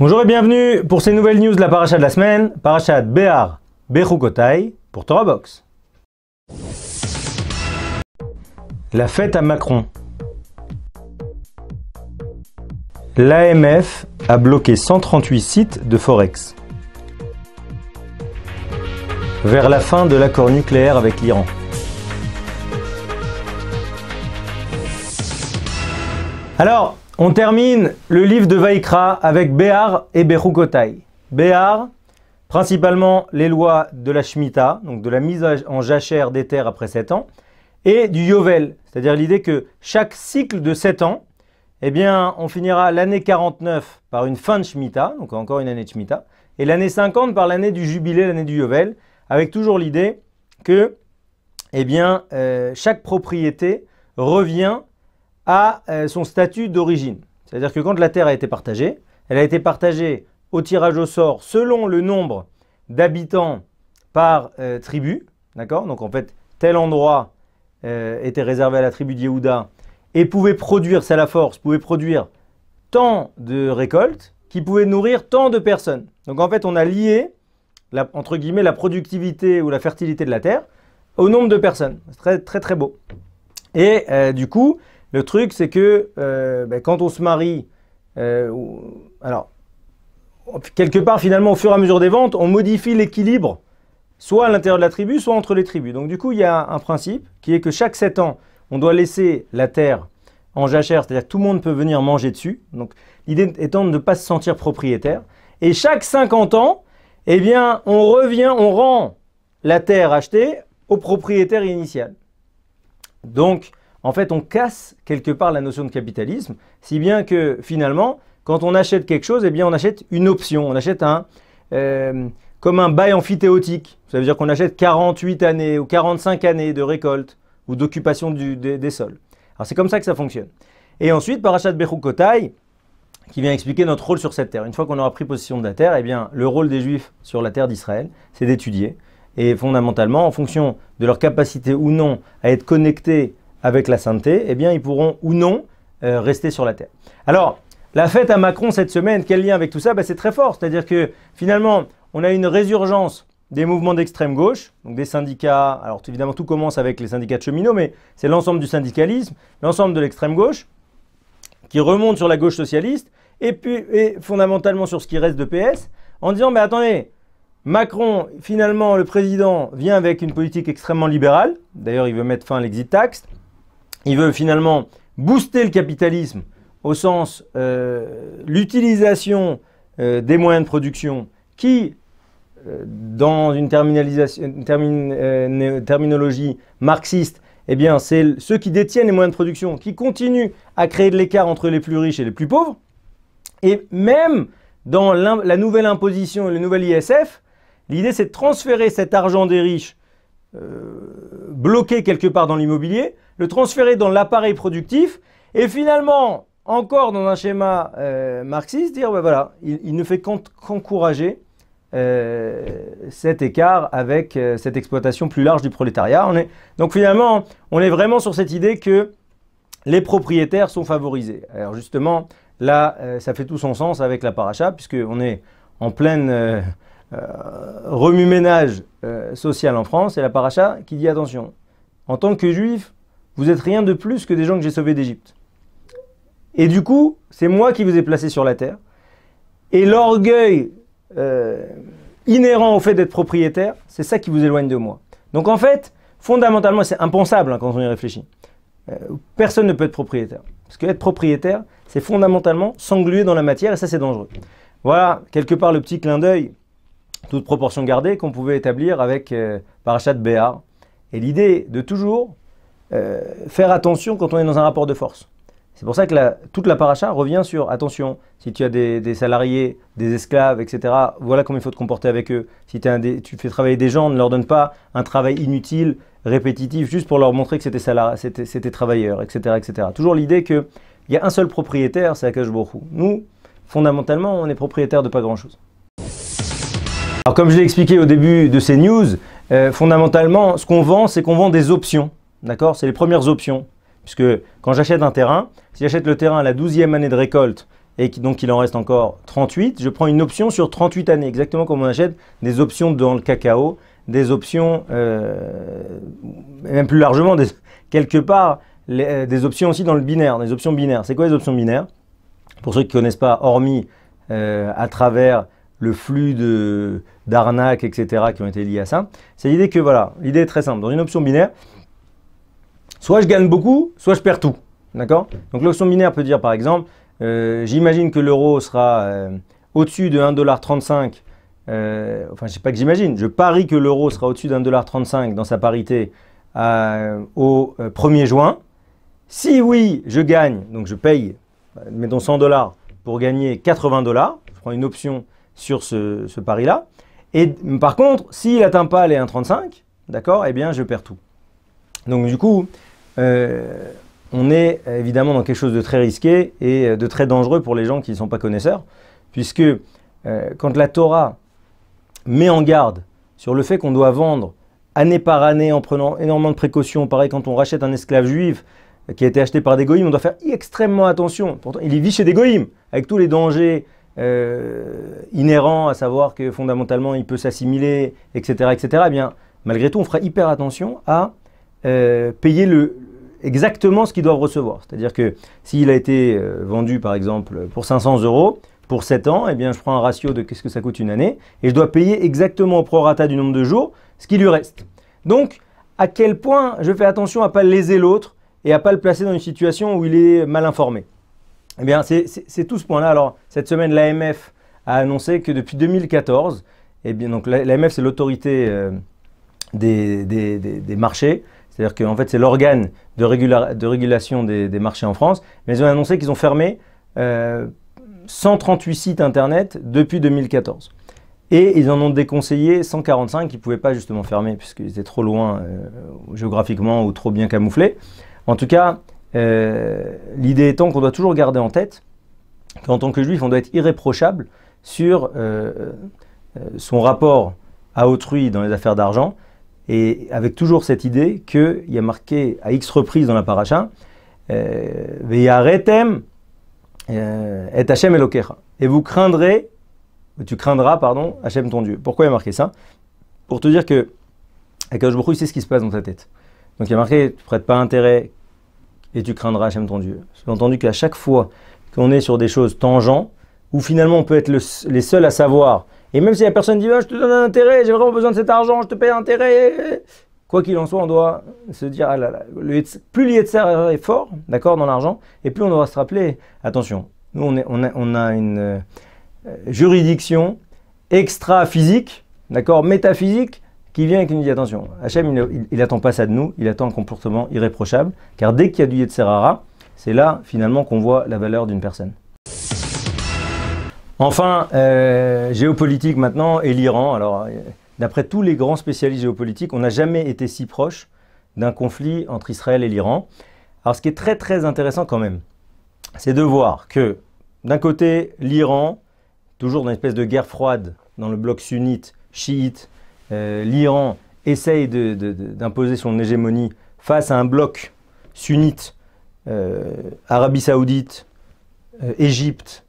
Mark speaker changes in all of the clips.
Speaker 1: Bonjour et bienvenue pour ces nouvelles news de la paracha de la semaine, parachat Behar Bechukotai pour Torah Box. La fête à Macron. L'AMF a bloqué 138 sites de Forex. Vers la fin de l'accord nucléaire avec l'Iran. Alors, on termine le livre de Vaïkra avec Behar et Bechukotai. Behar, principalement les lois de la Shemitah, donc de la mise en jachère des terres après 7 ans, et du Yovel, c'est-à-dire l'idée que chaque cycle de 7 ans, eh bien, on finira l'année 49 par une fin de Shemitah, donc encore une année de Shemitah, et l'année 50 par l'année du Jubilé, l'année du Yovel, avec toujours l'idée que, eh bien, chaque propriété revient à son statut d'origine. C'est-à-dire que quand la terre a été partagée, elle a été partagée au tirage au sort selon le nombre d'habitants par tribu. D'accord ? Donc en fait, tel endroit était réservé à la tribu de Yehuda et pouvait produire, c'est la force, pouvait produire tant de récoltes qui pouvaient nourrir tant de personnes. Donc en fait, on a lié, entre guillemets, la productivité ou la fertilité de la terre au nombre de personnes. C'est très très très beau. Et du coup, le truc, c'est que quand on se marie, alors, quelque part, finalement, au fur et à mesure des ventes, on modifie l'équilibre, soit à l'intérieur de la tribu, soit entre les tribus. Donc, du coup, il y a un principe qui est que chaque 7 ans, on doit laisser la terre en jachère, c'est-à-dire que tout le monde peut venir manger dessus. Donc, l'idée étant de ne pas se sentir propriétaire. Et chaque 50 ans, eh bien, on rend la terre achetée au propriétaire initial. Donc, en fait, on casse quelque part la notion de capitalisme, si bien que finalement, quand on achète quelque chose, eh bien, on achète une option, on achète comme un bail amphithéotique. Ça veut dire qu'on achète 48 années ou 45 années de récolte ou d'occupation des sols. Alors c'est comme ça que ça fonctionne. Et ensuite, parachat Bechukotai, qui vient expliquer notre rôle sur cette terre. Une fois qu'on aura pris possession de la terre, eh bien, le rôle des Juifs sur la terre d'Israël, c'est d'étudier. Et fondamentalement, en fonction de leur capacité ou non à être connectés avec la sainteté, eh bien, ils pourront ou non rester sur la terre. Alors, la fête à Macron cette semaine, quel lien avec tout ça ? C'est très fort. C'est-à-dire que finalement, on a une résurgence des mouvements d'extrême gauche, donc des syndicats. Alors, évidemment, tout commence avec les syndicats de cheminots, mais c'est l'ensemble du syndicalisme, l'ensemble de l'extrême gauche, qui remonte sur la gauche socialiste, et fondamentalement sur ce qui reste de PS, en disant, mais attendez, Macron, finalement, le président, vient avec une politique extrêmement libérale. D'ailleurs, il veut mettre fin à l'exit tax. Il veut finalement booster le capitalisme au sens l'utilisation des moyens de production qui, dans une terminologie marxiste, eh bien, c'est ceux qui détiennent les moyens de production qui continuent à créer de l'écart entre les plus riches et les plus pauvres. Et même dans la nouvelle imposition et le nouvel ISF, l'idée c'est de transférer cet argent des riches bloqué quelque part dans l'immobilier, le transférer dans l'appareil productif et finalement, encore dans un schéma marxiste, dire voilà, il ne fait qu'encourager cet écart avec cette exploitation plus large du prolétariat. Donc finalement, on est vraiment sur cette idée que les propriétaires sont favorisés. Alors justement, là, ça fait tout son sens avec la paracha, puisqu'on est en pleine remue-ménage social en France, et la paracha qui dit attention, en tant que juif, vous n'êtes rien de plus que des gens que j'ai sauvés d'Égypte. Et du coup, c'est moi qui vous ai placé sur la terre. Et l'orgueil inhérent au fait d'être propriétaire, c'est ça qui vous éloigne de moi. Donc en fait, fondamentalement, c'est impensable quand on y réfléchit. Personne ne peut être propriétaire. Parce que être propriétaire, c'est fondamentalement s'engluer dans la matière, et ça c'est dangereux. Voilà, quelque part, le petit clin d'œil, toute proportion gardée, qu'on pouvait établir avec parachat Behar. Et l'idée de toujours faire attention quand on est dans un rapport de force. C'est pour ça que toute la paracha revient sur attention, si tu as des salariés, des esclaves, etc., voilà comment il faut te comporter avec eux. Si tu fais travailler des gens, ne leur donne pas un travail inutile, répétitif, juste pour leur montrer que c'était travailleurs, etc., etc. Toujours l'idée qu'il y a un seul propriétaire, c'est Akadosh Baruch Hu. Nous, fondamentalement, on est propriétaire de pas grand-chose. Alors comme je l'ai expliqué au début de ces news, fondamentalement, ce qu'on vend, c'est qu'on vend des options. D'accord ? C'est les premières options. Puisque quand j'achète un terrain, si j'achète le terrain à la 12e année de récolte et donc il en reste encore 38, je prends une option sur 38 années, exactement comme on achète des options dans le cacao, des options, même plus largement, quelque part, des options aussi dans le binaire, des options binaires. C'est quoi les options binaires? Pour ceux qui ne connaissent pas, hormis à travers le flux d'arnaques, etc., qui ont été liés à ça, c'est l'idée que, voilà, l'idée est très simple. Dans une option binaire, soit je gagne beaucoup, soit je perds tout. D'accord? Donc l'option binaire peut dire, par exemple, j'imagine que l'euro sera au-dessus de 1,35 $. Enfin, je sais pas que j'imagine. Je parie que l'euro sera au-dessus de 1,35 $ dans sa parité au 1er juin. Si oui, je gagne, donc je paye, mettons 100 $ pour gagner 80 $. Je prends une option sur ce pari-là. Et par contre, s'il n'atteint pas les 1,35, d'accord, eh bien, je perds tout. Donc du coup, on est évidemment dans quelque chose de très risqué et de très dangereux pour les gens qui ne sont pas connaisseurs, puisque quand la Torah met en garde sur le fait qu'on doit vendre année par année en prenant énormément de précautions, pareil quand on rachète un esclave juif qui a été acheté par des goïms, on doit faire extrêmement attention. Pourtant, il vit chez des goïms, avec tous les dangers inhérents, à savoir que fondamentalement il peut s'assimiler, etc., etc. Eh bien, malgré tout, on fera hyper attention à payer exactement ce qu'ils doivent recevoir. C'est-à-dire que s'il a été vendu par exemple pour 500 € pour 7 ans, eh bien je prends un ratio de qu'est-ce que ça coûte une année et je dois payer exactement au prorata du nombre de jours ce qui lui reste. Donc, à quel point je fais attention à ne pas léser l'autre et à ne pas le placer dans une situation où il est mal informé. Eh bien, c'est tout ce point-là. Alors, cette semaine, l'AMF a annoncé que depuis 2014, eh bien, donc l'AMF c'est l'autorité des marchés. C'est-à-dire qu'en fait, c'est l'organe de régulation des marchés en France. Mais ils ont annoncé qu'ils ont fermé 138 sites internet depuis 2014. Et ils en ont déconseillé 145 qui ne pouvaient pas justement fermer puisqu'ils étaient trop loin géographiquement ou trop bien camouflés. En tout cas, l'idée étant qu'on doit toujours garder en tête qu'en tant que juif, on doit être irréprochable sur son rapport à autrui dans les affaires d'argent. Et avec toujours cette idée qu'il y a marqué à X reprises dans la paracha, Ve'yaretem et Hashem Elokecha. Et vous craindrez, tu craindras, pardon, Hashem ton Dieu. Pourquoi il y a marqué ça? Pour te dire que Akadosh Baruch Hu, il sait ce qui se passe dans ta tête. Donc il y a marqué, tu ne prêtes pas intérêt et tu craindras Hashem ton Dieu. J'ai entendu qu'à chaque fois qu'on est sur des choses tangentes, où finalement on peut être les seuls à savoir, et même si la personne dit je te donne un intérêt, j'ai vraiment besoin de cet argent, je te paye un intérêt, quoi qu'il en soit, on doit se dire plus l'Yetzer est fort, d'accord, dans l'argent, et plus on doit se rappeler, attention, nous on a une juridiction extra-physique, d'accord, métaphysique, qui vient et qui nous dit attention, Hachem il attend pas ça de nous, il attend un comportement irréprochable, car dès qu'il y a du Yetzer Hara, c'est là finalement qu'on voit la valeur d'une personne. Enfin, géopolitique maintenant et l'Iran. Alors, d'après tous les grands spécialistes géopolitiques, on n'a jamais été si proche d'un conflit entre Israël et l'Iran. Alors, ce qui est très très intéressant quand même, c'est de voir que d'un côté, l'Iran, toujours dans une espèce de guerre froide dans le bloc sunnite, chiite, l'Iran essaye d'imposer son hégémonie face à un bloc sunnite, Arabie Saoudite, Égypte,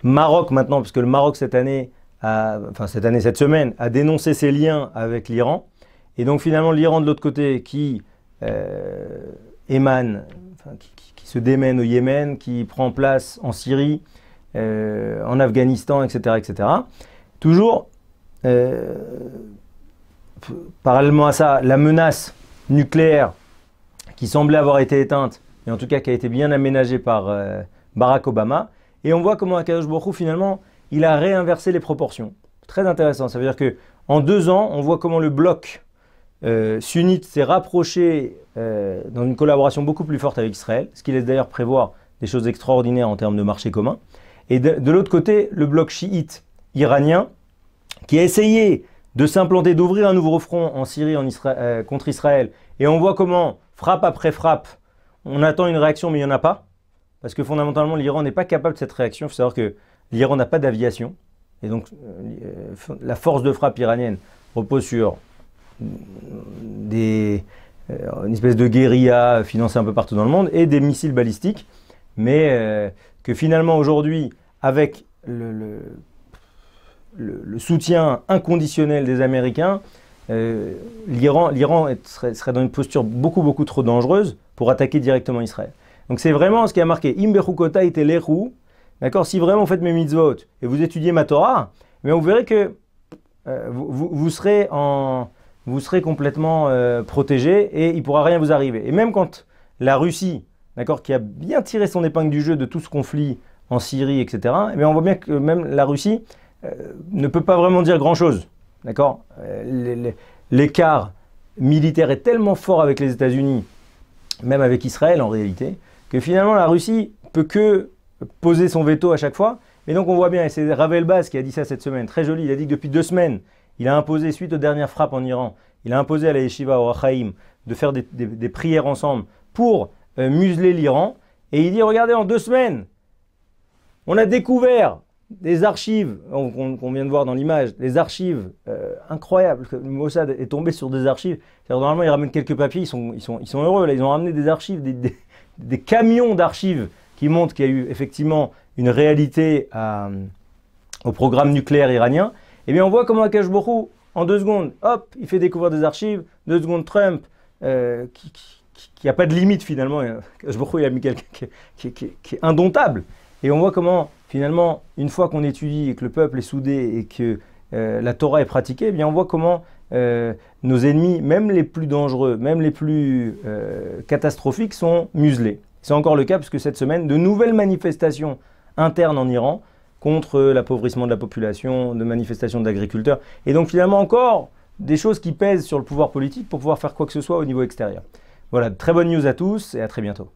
Speaker 1: Maroc maintenant, parce que le Maroc cette semaine, a dénoncé ses liens avec l'Iran. Et donc finalement l'Iran de l'autre côté qui émane, qui se démène au Yémen, qui prend place en Syrie, en Afghanistan, etc. etc. Toujours, parallèlement à ça, la menace nucléaire qui semblait avoir été éteinte, et en tout cas qui a été bien aménagée par Barack Obama. Et on voit comment Akadosh Baruch Hu, finalement, il a réinversé les proportions. Très intéressant. Ça veut dire qu'en 2 ans, on voit comment le bloc sunnite s'est rapproché dans une collaboration beaucoup plus forte avec Israël, ce qui laisse d'ailleurs prévoir des choses extraordinaires en termes de marché commun. Et de l'autre côté, le bloc chiite iranien, qui a essayé de s'implanter, d'ouvrir un nouveau front en Syrie contre Israël. Et on voit comment, frappe après frappe, on attend une réaction, mais il n'y en a pas. Parce que fondamentalement, l'Iran n'est pas capable de cette réaction. Il faut savoir que l'Iran n'a pas d'aviation. Et donc, la force de frappe iranienne repose sur une espèce de guérilla financée un peu partout dans le monde et des missiles balistiques. Mais que finalement, aujourd'hui, avec le soutien inconditionnel des Américains, l'Iran serait dans une posture beaucoup trop dangereuse pour attaquer directement Israël. Donc c'est vraiment ce qui a marqué Im bechukotai telechu. D'accord, si vraiment vous faites mes mitzvot et vous étudiez ma Torah, mais vous verrez que vous serez complètement protégé et il ne pourra rien vous arriver. Et même quand la Russie, d'accord, qui a bien tiré son épingle du jeu de tout ce conflit en Syrie, etc., eh on voit bien que même la Russie ne peut pas vraiment dire grand-chose. D'accord, l'écart militaire est tellement fort avec les États-Unis, même avec Israël en réalité, que finalement la Russie peut que poser son veto à chaque fois. Et donc on voit bien, et c'est Rav Elbaz qui a dit ça cette semaine, très joli, il a dit que depuis 2 semaines, il a imposé, suite aux dernières frappes en Iran, il a imposé à la Yeshiva, au Rachaim, de faire des prières ensemble pour museler l'Iran. Et il dit, regardez, en 2 semaines, on a découvert des archives, qu'on vient de voir dans l'image, des archives incroyables. Le Mossad est tombé sur des archives. Normalement, ils ramènent quelques papiers, ils sont heureux. Là, ils ont ramené des archives, des camions d'archives qui montrent qu'il y a eu effectivement une réalité au programme nucléaire iranien. Et bien, on voit comment Akash Borou, en 2 secondes, hop, il fait découvrir des archives. 2 secondes, Trump, qui n'a pas de limite finalement. Akash Borou, il a mis quelqu'un qui est indomptable. Et on voit comment, finalement, une fois qu'on étudie et que le peuple est soudé et que la Torah est pratiquée, eh bien on voit comment nos ennemis, même les plus dangereux, même les plus catastrophiques, sont muselés. C'est encore le cas puisque cette semaine, de nouvelles manifestations internes en Iran contre l'appauvrissement de la population, de manifestations d'agriculteurs. Et donc finalement encore des choses qui pèsent sur le pouvoir politique pour pouvoir faire quoi que ce soit au niveau extérieur. Voilà, très bonne news à tous et à très bientôt.